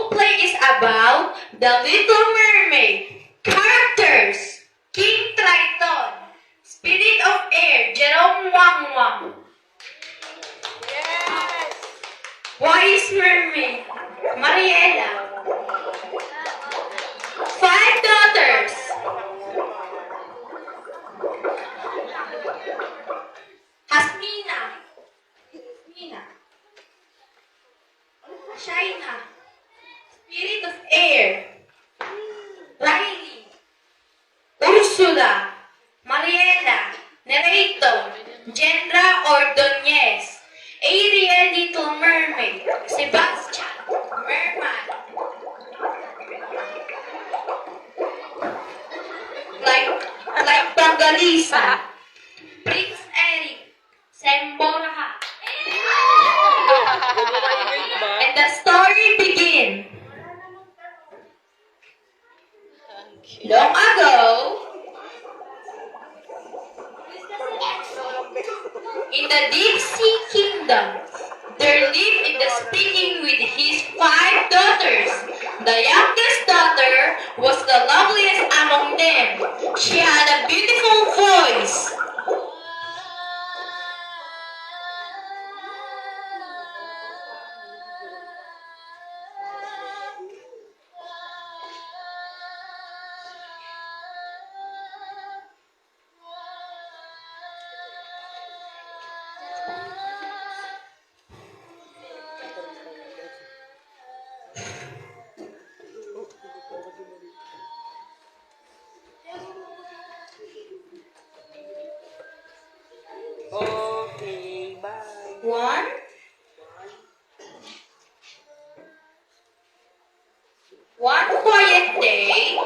whole play is about The Little Mermaid. Characters: King Triton, Spirit of Air, Jerome Wang Wang. Wise Mermaid, Mariela. Five daughters: Hasmina, Shaina, Spirit of Air, Riley, Ursula, Mariela, Nerito, Gendra Ordonez, Ariel Little Mermaid, Sebastian, Merman, like Pangalisa, Prince Eric, Semboraha. And the story begins. Long ago, in the deep sea kingdom, there lived in the speaking with his five daughters. The youngest daughter was the loveliest among them. She had a beautiful voice. Okay, bye. One quiet day,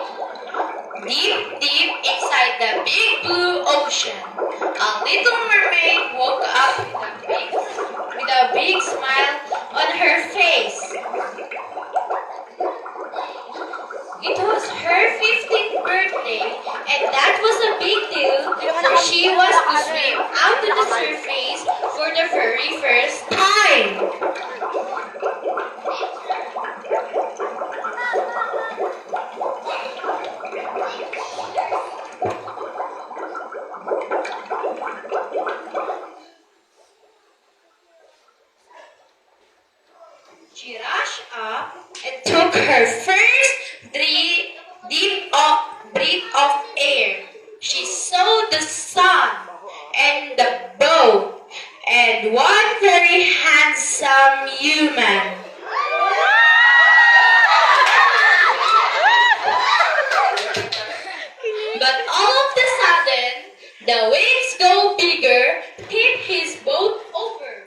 deep inside the big blue ocean, a little mermaid woke up with a big smile on her face. It was her 15th birthday, and that was a big deal, for she was to swim out to the surface for the very first time. She rushed up and took her first breath of air. She saw the sun and the boat and one very handsome human. But all of a sudden, the waves go bigger, tip his boat over.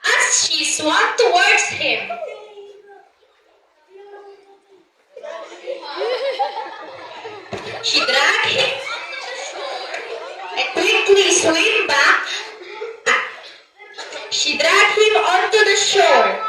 As she swam towards him, she dragged him onto the shore and quickly swim back. She dragged him onto the shore.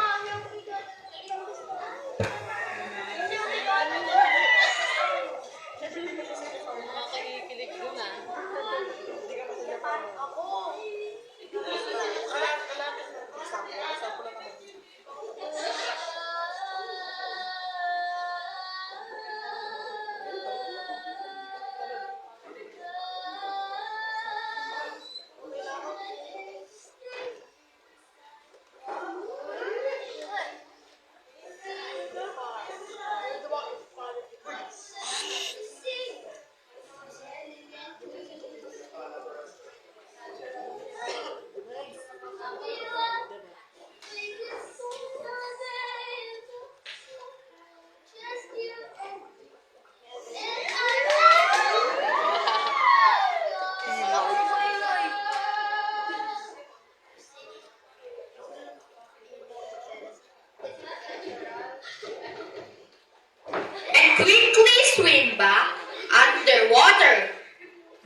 And quickly swim back underwater.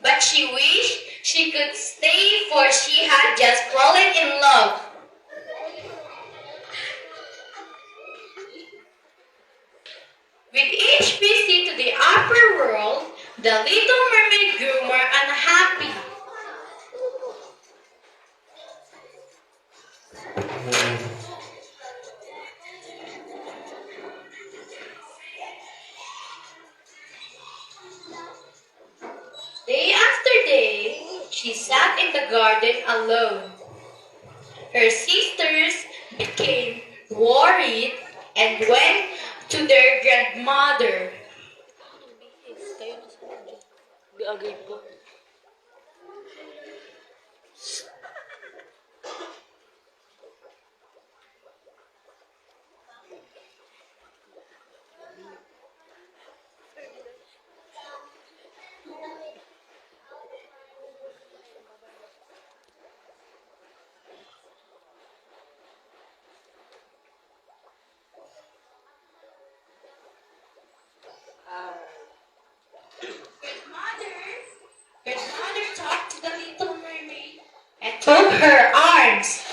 But she wished she could stay, for she had just fallen in love. The Little Mermaid grew more unhappy. Day after day, she sat in the garden alone. Her sisters became worried and went to their grandmother. Kayo na sa dyan. Di-agay ko. Grandmother talked to the Little Mermaid and took her arms